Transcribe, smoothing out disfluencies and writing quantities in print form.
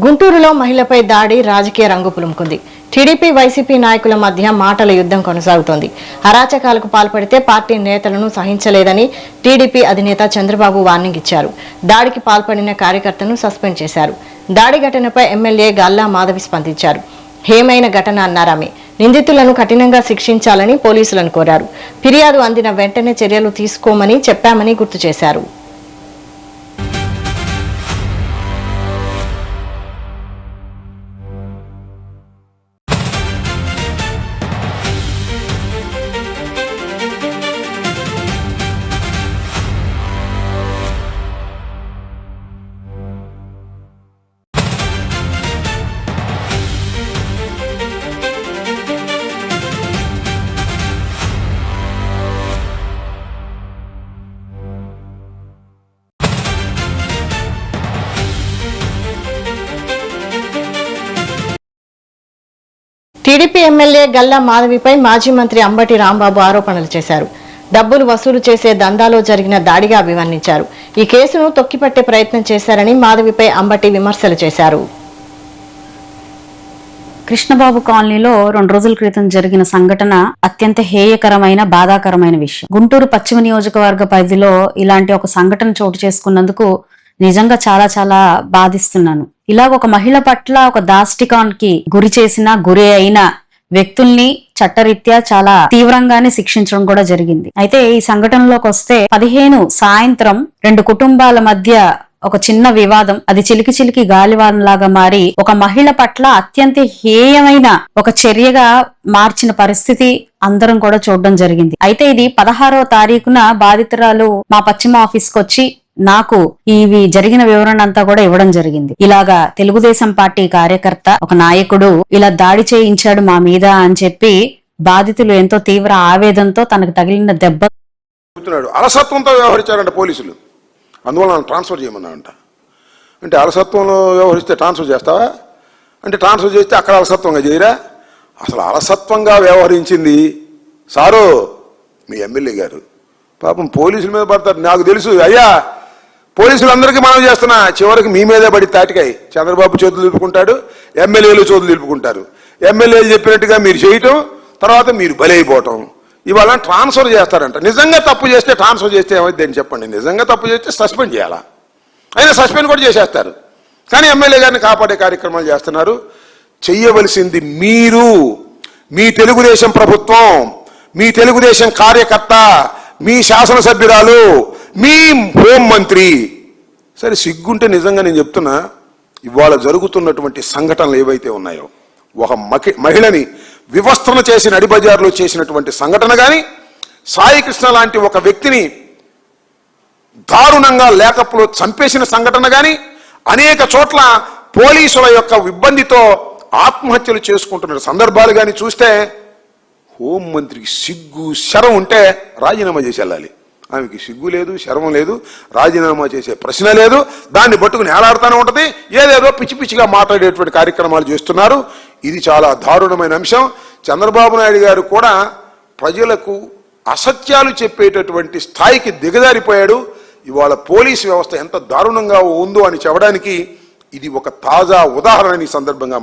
గుంటూరులో మహిళపై దాడి రాజకీయ రంగు పులుముకుంది. టీడీపీ వైసీపీ నాయకుల మధ్య మాటల యుద్ధం కొనసాగుతోంది. అరాచకాలకు పాల్పడితే పార్టీ నేతలను సహించలేదని టీడీపీ అధినేత చంద్రబాబు వార్నింగ్ ఇచ్చారు. దాడికి పాల్పడిన కార్యకర్తను సస్పెండ్ చేశారు. దాడి ఘటనపై ఎమ్మెల్యే గల్లా మాధవి స్పందించారు. హేమైన ఘటన అన్నారామె. నిందితులను కఠినంగా శిక్షించాలని పోలీసులను కోరారు. ఫిర్యాదు అందిన వెంటనే చర్యలు తీసుకోమని చెప్పామని గుర్తు చేశారు. టీడీపీ ఎమ్మెల్యే గల్లా మాధవిపై మాజీ మంత్రి అంబటి రాంబాబు ఆరోపణలు చేశారు. డబ్బులు వసూలు చేసే దందాలో జరిగిన దాడిగా అభివర్ణించారు. ఈ కేసును తొక్కిపట్టే ప్రయత్నం చేశారని మాధవిపై అంబటి విమర్శలు చేశారు. కృష్ణబాబు కాలనీలో 2 రోజుల క్రితం జరిగిన సంఘటన అత్యంత హేయకరమైన బాధాకరమైన విషయం. గుంటూరు పశ్చిమ నియోజకవర్గ పరిధిలో ఇలాంటి ఒక సంఘటన చోటు చేసుకున్నందుకు నిజంగా చాలా చాలా బాధిస్తున్నాను. ఇలాగ ఒక మహిళ పట్ల ఒక దాష్టికానికి గురి చేసిన గురి అయిన వ్యక్తుల్ని చట్టరీత్యా చాలా తీవ్రంగానే శిక్షించడం కూడా జరిగింది. అయితే ఈ సంఘటనలోకి వస్తే 15 సాయంత్రం 2 కుటుంబాల మధ్య ఒక చిన్న వివాదం, అది చిలికి గాలివానలాగా మారి ఒక మహిళ పట్ల అత్యంత హేయమైన ఒక చర్యగా మార్చిన పరిస్థితి అందరం కూడా చూడడం జరిగింది. అయితే ఇది 16వ తారీఖున బాధితురాలు మా పశ్చిమ ఆఫీస్కి వచ్చి నాకు ఇవి జరిగిన వివరణ అంతా కూడా ఇవ్వడం జరిగింది. ఇలాగా తెలుగుదేశం పార్టీ కార్యకర్త ఒక నాయకుడు ఇలా దాడి చేయించాడు మా మీద అని చెప్పి బాధితులు ఎంతో తీవ్ర ఆవేదనతో తనకు తగిలిన దెబ్బ అలసత్వంతో వ్యవహరించారంట పోలీసులు. అందువల్ల ట్రాన్స్ఫర్ చేయమన్నారంట. అంటే అలసత్వంలో వ్యవహరిస్తే ట్రాన్స్ఫర్ చేస్తావా అంటే ట్రాన్స్ఫర్ చేస్తే అక్కడ అలసత్వంగా చేయరా? అసలు అలసత్వంగా వ్యవహరించింది సారు మీ ఎమ్మెల్యే గారు. పాపం పోలీసుల మీద పడతారు. నాకు తెలుసు అయ్యా, పోలీసులందరికీ మనం చేస్తున్నా, చివరికి మీ మీదే పడి తాటికాయి. చంద్రబాబు చేతులు నిలుపుకుంటాడు, ఎమ్మెల్యేలు చేతులు నిలుపుకుంటారు. ఎమ్మెల్యేలు చెప్పినట్టుగా మీరు చేయటం, తర్వాత మీరు బలైపోవటం. ఇవాళ ట్రాన్స్ఫర్ చేస్తారంట. నిజంగా తప్పు చేస్తే ట్రాన్స్ఫర్ చేస్తే ఏమైంది అని చెప్పండి. నిజంగా తప్పు చేస్తే సస్పెండ్ చేయాలా? అయినా సస్పెండ్ కూడా చేసేస్తారు. కానీ ఎమ్మెల్యే గారిని కాపాడే కార్యక్రమాలు చేస్తున్నారు. చెయ్యవలసింది మీరు, మీ తెలుగుదేశం ప్రభుత్వం, మీ తెలుగుదేశం కార్యకర్త, మీ శాసనసభ్యురాలు, మీ హోంమంత్రి. సరే సిగ్గుంటే నిజంగా నేను చెప్తున్నా, ఇవాళ జరుగుతున్నటువంటి సంఘటనలు ఏవైతే ఉన్నాయో, ఒక మహిళని వివస్త్రణ చేసి నడిబజార్లో చేసినటువంటి సంఘటన కానీ, సాయికృష్ణ లాంటి ఒక వ్యక్తిని దారుణంగా లేకపులో చంపేసిన సంఘటన కానీ, అనేక చోట్ల పోలీసుల యొక్క ఇబ్బందితో ఆత్మహత్యలు చేసుకుంటున్న సందర్భాలు కానీ చూస్తే హోంమంత్రికి సిగ్గు శరం ఉంటే రాజీనామా చేసి వెళ్ళాలి. ఆమెకి సిగ్గు లేదు, శరం లేదు, రాజీనామా చేసే ప్రశ్న లేదు. దాన్ని పట్టుకుని ఏలాడుతూనే ఉంటుంది. ఏదేదో పిచ్చి పిచ్చిగా మాట్లాడేటువంటి కార్యక్రమాలు చేస్తున్నారు. ఇది చాలా దారుణమైన అంశం. చంద్రబాబు నాయుడు గారు కూడా ప్రజలకు అసత్యాలు చెప్పేటటువంటి స్థాయికి దిగజారిపోయాడు. ఇవాళ పోలీసు వ్యవస్థ ఎంత దారుణంగా ఉందో అని చెప్పడానికి ఇది ఒక తాజా ఉదాహరణ ఈ సందర్భంగా